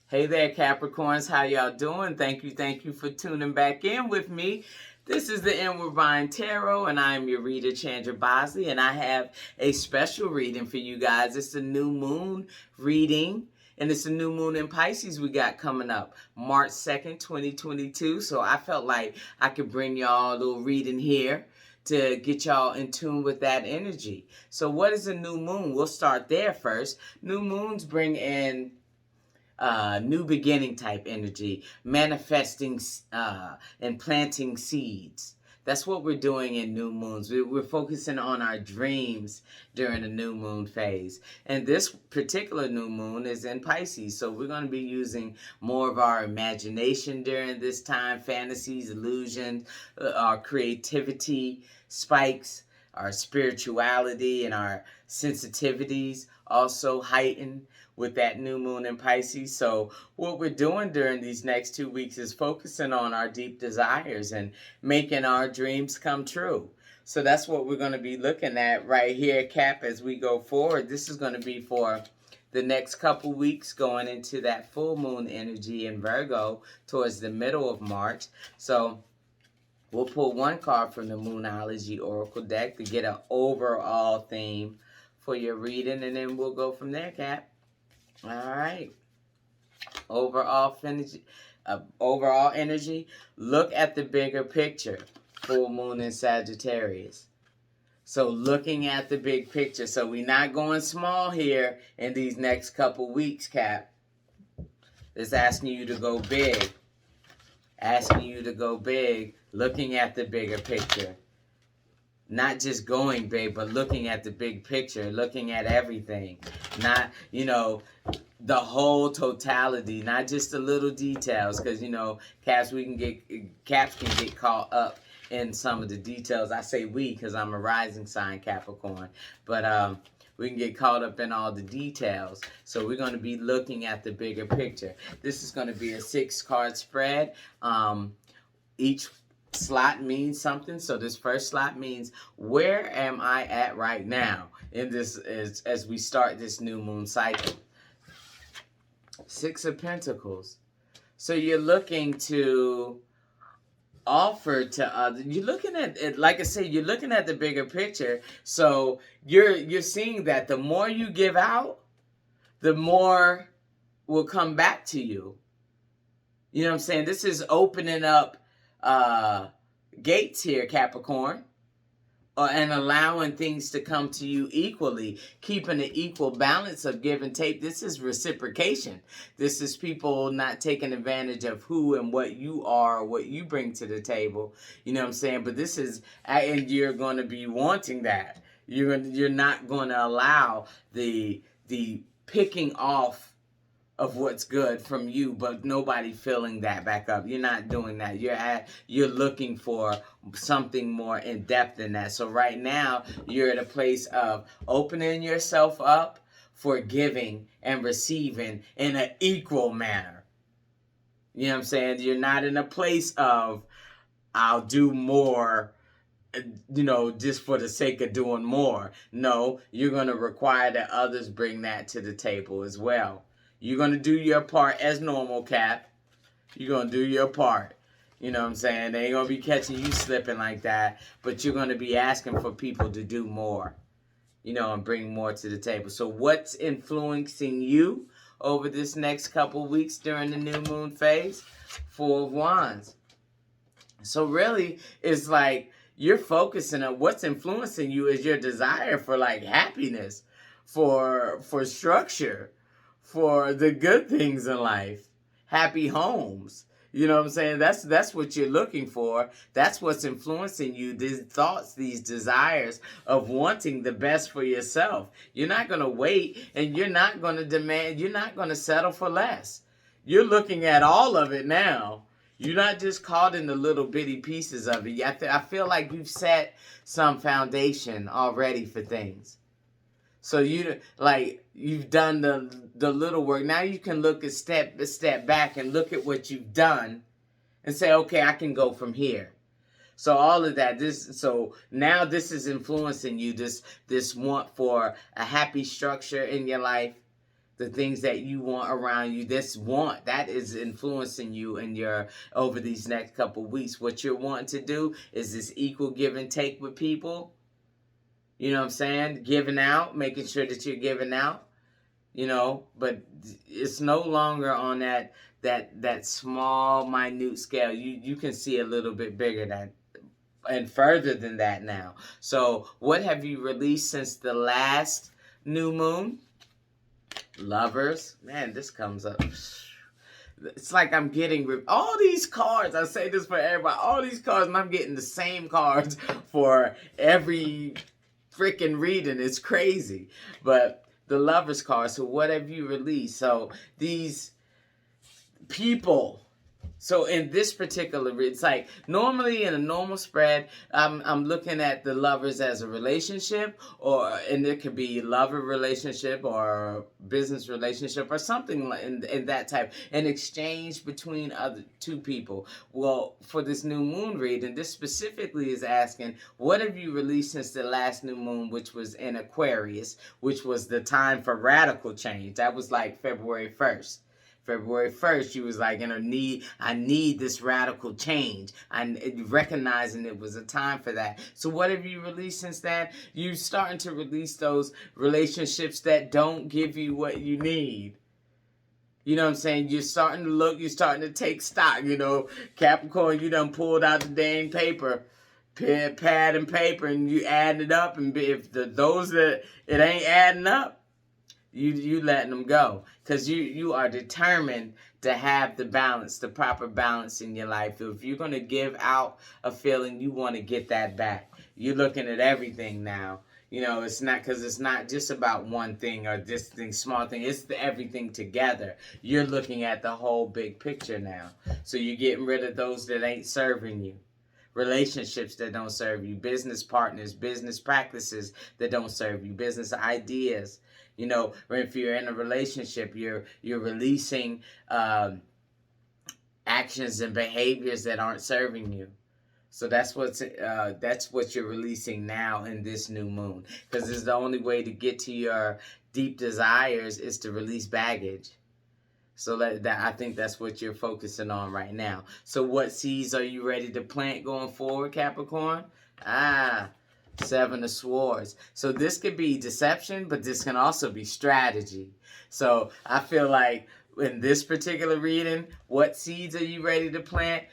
Hey there, Capricorns. How y'all doing? Thank you for tuning back in with me. This is the Inward Vine Tarot, and I'm your reader, Chandra Bosley, and I have a special reading for you guys. It's a new moon reading, and it's a new moon in Pisces we got coming up, March 2nd, 2022. So I felt like I could bring y'all a little reading here to get y'all in tune with that energy. So what is a new moon? We'll start there first. New moons bring in new beginning type energy, manifesting and planting seeds. That's what we're doing in new moons. We're focusing on our dreams during the new moon phase. And this particular new moon is in Pisces. So we're going to be using more of our imagination during this time, fantasies, illusions, our creativity spikes, our spirituality and our sensitivities also heighten with that new moon in Pisces. So what we're doing during these next 2 weeks is focusing on our deep desires and making our dreams come true. So that's what we're going to be looking at right here, Cap, as we go forward. This is going to be for the next couple weeks going into that full moon energy in Virgo towards the middle of March. So we'll pull one card from the Moonology Oracle deck to get an overall theme for your reading, and then we'll go from there, Cap. All right. Overall energy. Look at the bigger picture. Full moon in Sagittarius. So looking at the big picture. So we're not going small here in these next couple weeks, Cap. It's asking you to go big. Asking you to go big. Looking at the bigger picture. Not just going big, but looking at the big picture, looking at everything. Not, the whole totality, not just the little details. Because, caps can get caught up in some of the details. I say we because I'm a rising sign Capricorn. But we can get caught up in all the details. So we're going to be looking at the bigger picture. This is going to be a 6-card spread. Each slot means something. So this first slot means, where am I at right now in this as we start this new moon cycle? 6 of Pentacles. So you're looking to offer to others. You're looking at it, like I said, you're looking at the bigger picture. So you're seeing that the more you give out, the more will come back to you. You know what I'm saying? This is opening up gates here, Capricorn, and allowing things to come to you equally, keeping an equal balance of give and take. This is reciprocation. This is people not taking advantage of who and what you are, what you bring to the table. You know what I'm saying? But this is, and you're going to be wanting that. You're not going to allow the picking off of what's good from you, but nobody filling that back up. You're not doing that. You're looking for something more in depth than that. So right now, you're at a place of opening yourself up for giving and receiving in an equal manner. You know what I'm saying? You're not in a place of, I'll do more, just for the sake of doing more. No, you're going to require that others bring that to the table as well. You're going to do your part as normal, Cap. You're going to do your part. You know what I'm saying? They ain't going to be catching you slipping like that. But you're going to be asking for people to do more. And bring more to the table. So what's influencing you over this next couple weeks during the new moon phase? 4 of Wands. So really, it's like you're focusing on what's influencing you is your desire for like happiness, for structure, for the good things in life, happy homes. You know what I'm saying? That's what you're looking for. That's what's influencing you, these thoughts, these desires of wanting the best for yourself. You're not going to wait, and you're not going to demand, you're not going to settle for less. You're looking at all of it now. You're not just caught in the little bitty pieces of it. I feel like you've set some foundation already for things. So you've done the little work. Now you can look a step back and look at what you've done and say, okay, I can go from here. So all of that, so now this is influencing you, this want for a happy structure in your life, the things that you want around you. This want, that is influencing you in your, over these next couple weeks. What you're wanting to do is this equal give and take with people. You know what I'm saying? Giving out, making sure that you're giving out. You know, but it's no longer on that small, minute scale. You can see a little bit bigger than and further than that now. So what have you released since the last new moon? Lovers. Man, this comes up. It's like I'm getting all these cards. I say this for everybody. All these cards, and I'm getting the same cards for every freaking reading. It's crazy. But the Lovers card. So what have you released? So these people. So in this particular, it's like normally in a normal spread, I'm looking at the Lovers as a relationship, and it could be lover relationship or business relationship or something in that type, an exchange between other two people. Well, for this new moon reading, this specifically is asking, what have you released since the last new moon, which was in Aquarius, which was the time for radical change? That was like February 1st. February 1st, she was like, I need this radical change. Recognizing it was a time for that. So what have you released since then? You starting to release those relationships that don't give you what you need. You know what I'm saying? You're starting to look, you're starting to take stock, you know. Capricorn, you done pulled out the dang paper, pad and paper, and you adding it up, and if those that it ain't adding up, you letting them go, because you are determined to have the balance, the proper balance in your life. If you're going to give out a feeling, you want to get that back. You're looking at everything now. You know, it's not just about one thing or this thing, small thing. It's everything together. You're looking at the whole big picture now. So you're getting rid of those that ain't serving you. Relationships that don't serve you, business partners, business practices that don't serve you, business ideas. You know, if you're in a relationship, you're releasing actions and behaviors that aren't serving you. So that's what you're releasing now in this new moon, because it's the only way to get to your deep desires is to release baggage. So that I think that's what you're focusing on right now. So what seeds are you ready to plant going forward, Capricorn? Seven of Swords. So this could be deception, but this can also be strategy. So I feel like in this particular reading, what seeds are you ready to plant?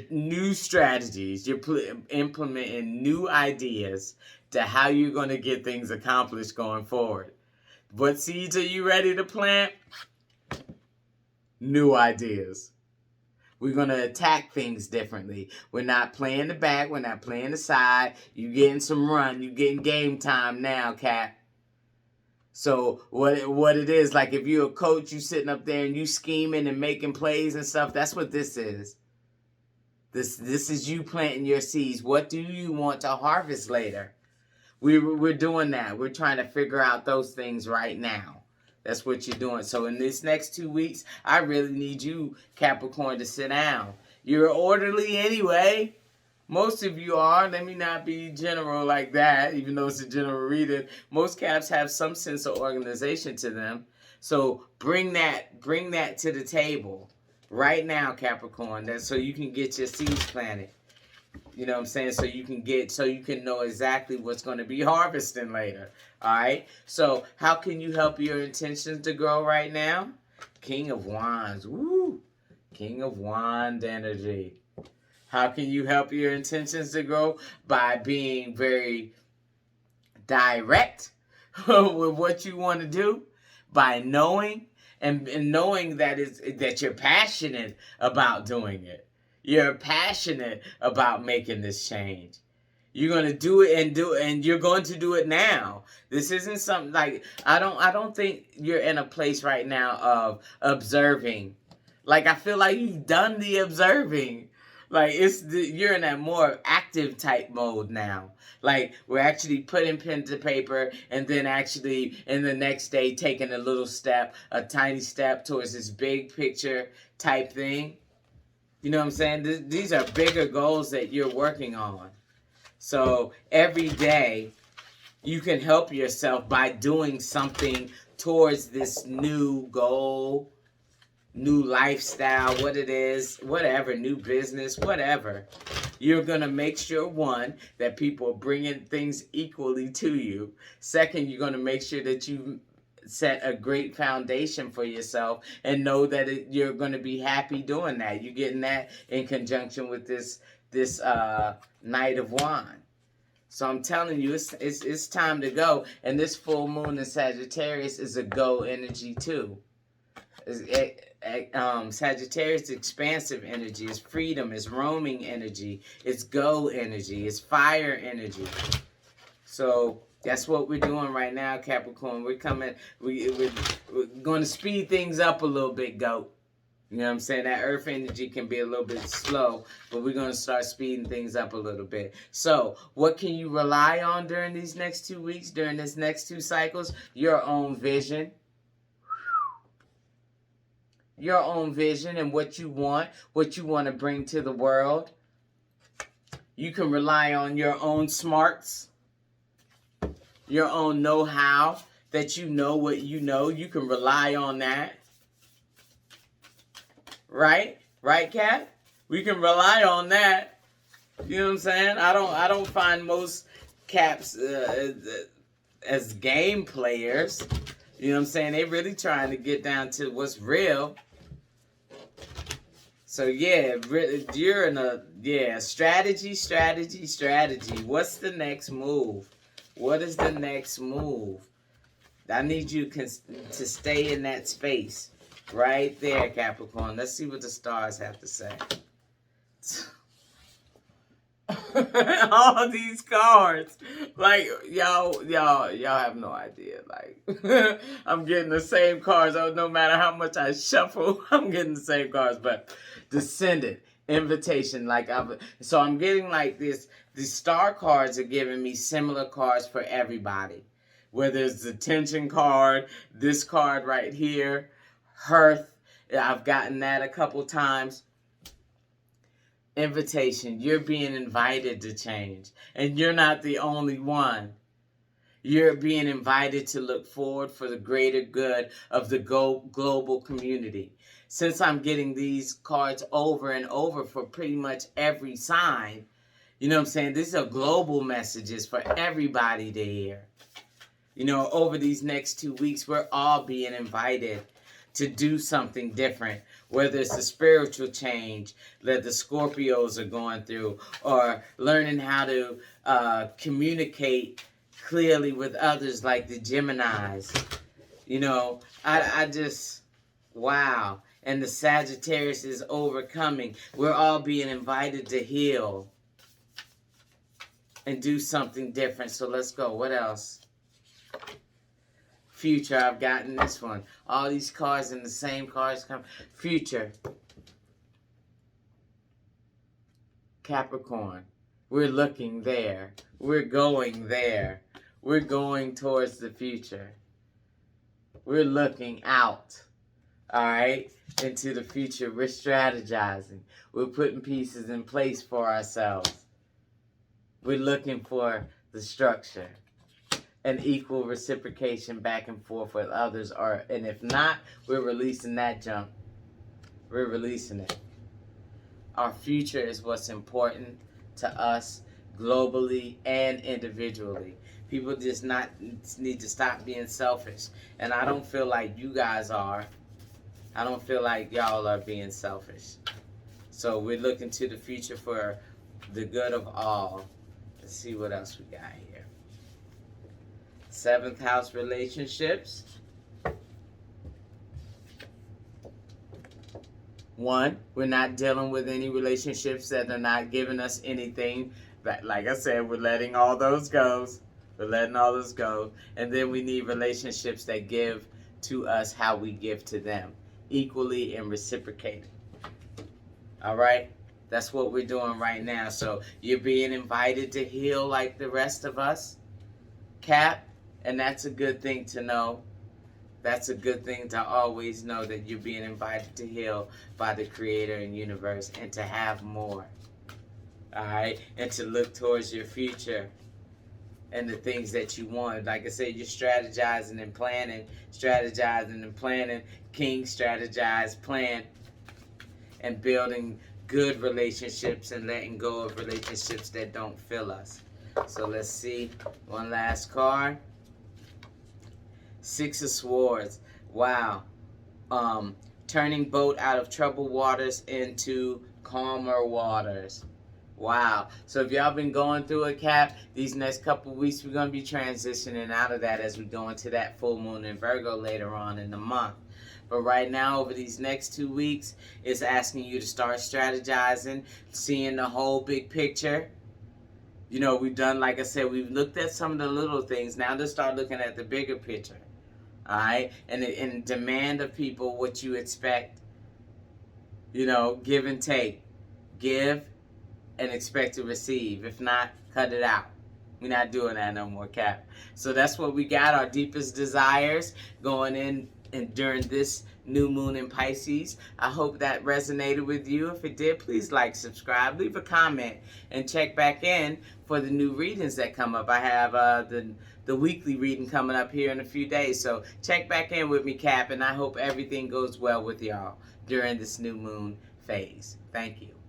New strategies. You're implementing new ideas to how you're going to get things accomplished going forward. What seeds are you ready to plant? New ideas. We're going to attack things differently. We're not playing the back. We're not playing the side. You're getting some run. You're getting game time now, Cap. So what it is, like if you're a coach, you sitting up there and you scheming and making plays and stuff, that's what this is. This is you planting your seeds. What do you want to harvest later? We're doing that. We're trying to figure out those things right now. That's what you're doing. So in this next 2 weeks, I really need you, Capricorn, to sit down. You're orderly anyway. Most of you are. Let me not be general like that, even though it's a general reading. Most Caps have some sense of organization to them. So bring that to the table right now, Capricorn. That's so you can get your seeds planted. You know what I'm saying? So you can know exactly what's going to be harvesting later. All right? So how can you help your intentions to grow right now? King of Wands. Woo! King of Wand energy. How can you help your intentions to grow? By being very direct with what you want to do. By knowing and knowing that you're passionate about doing it. You're passionate about making this change. You're going to do it and you're going to do it now. This isn't something like, I don't think you're in a place right now of observing. Like, I feel like you've done the observing. Like, you're in that more active type mode now. Like, we're actually putting pen to paper and then actually in the next day taking a little step, a tiny step towards this big picture type thing. You know what I'm saying? These are bigger goals that you're working on. So every day you can help yourself by doing something towards this new goal, new lifestyle, what it is, whatever, new business, whatever. You're going to make sure, one, that people are bringing things equally to you. Second, you're going to make sure that you set a great foundation for yourself and know that you're going to be happy doing that. You're getting that in conjunction with this Knight of Wands. So I'm telling you, it's time to go. And this full moon in Sagittarius is a go energy too. Sagittarius expansive energy, it's freedom, it's roaming energy, it's go energy, it's fire energy. So that's what we're doing right now, Capricorn. We're going to speed things up a little bit, goat. You know what I'm saying? That earth energy can be a little bit slow, but we're going to start speeding things up a little bit. So what can you rely on during these next 2 weeks, during this next 2 cycles? Your own vision. Your own vision and what you want to bring to the world. You can rely on your own smarts, your own know-how, that you know what you know. You can rely on that. Right? Right, Kat? We can rely on that. You know what I'm saying? I don't find most Caps as game players. You know what I'm saying? They really trying to get down to what's real. So yeah, you're in a strategy. What's the next move? What is the next move? I need you to stay in that space. Right there, Capricorn. Let's see what the stars have to say. All these cards. Like, y'all have no idea. Like, I'm getting the same cards. Oh, no matter how much I shuffle, I'm getting the same cards. But Descendant, Invitation. So I'm getting like this. These star cards are giving me similar cards for everybody. Whether it's the Tension card, this card right here, Hearth. I've gotten that a couple times. Invitation. You're being invited to change. And you're not the only one. You're being invited to look forward for the greater good of the global community. Since I'm getting these cards over and over for pretty much every sign, you know what I'm saying? These are global messages for everybody to hear. You know, over these next 2 weeks, we're all being invited to do something different, whether it's the spiritual change that the Scorpios are going through, or learning how to communicate clearly with others like the Geminis. You know, I just, wow. And the Sagittarius is overcoming. We're all being invited to heal and do something different. So let's go. What else? Future, I've gotten this one. All these cards and the same cards come. Future. Capricorn. We're looking there. We're going there. We're going towards the future. We're looking out. All right? Into the future. We're strategizing. We're putting pieces in place for ourselves. We're looking for the structure. And equal reciprocation back and forth with others. And if not, we're releasing that junk. We're releasing it. Our future is what's important to us globally and individually. People just need to stop being selfish. And I don't feel like you guys are. I don't feel like y'all are being selfish. So we're looking to the future for the good of all. Let's see what else we got here. 7th house relationships. 1, we're not dealing with any relationships that are not giving us anything. But like I said, we're letting all those go. We're letting all those go. And then we need relationships that give to us how we give to them. Equally and reciprocated. All right? That's what we're doing right now. So you're being invited to heal like the rest of us. Cap. And that's a good thing to know. That's a good thing to always know, that you're being invited to heal by the Creator and universe, and to have more. All right? And to look towards your future and the things that you want. Like I said, you're strategizing and planning, strategizing and planning. King, strategize, plan, and building good relationships and letting go of relationships that don't fill us. So let's see one last card. Six of Swords. Wow. Turning boat out of troubled waters into calmer waters. Wow. So if y'all been going through a Cap, these next couple of weeks we're going to be transitioning out of that as we go into that full moon in Virgo later on in the month. But right now, over these next 2 weeks, it's asking you to start strategizing, seeing the whole big picture. You know, we've done, like I said, we've looked at some of the little things. Now let's start looking at the bigger picture. All right? And demand of people what you expect. You know, give and take. Give and expect to receive. If not, cut it out. We're not doing that no more, Cap. So that's what we got, our deepest desires going in and during this new moon in Pisces. I hope that resonated with you. If it did, please like, subscribe, leave a comment, and check back in for the new readings that come up. I have the weekly reading coming up here in a few days. So check back in with me, Cap, and I hope everything goes well with y'all during this new moon phase. Thank you.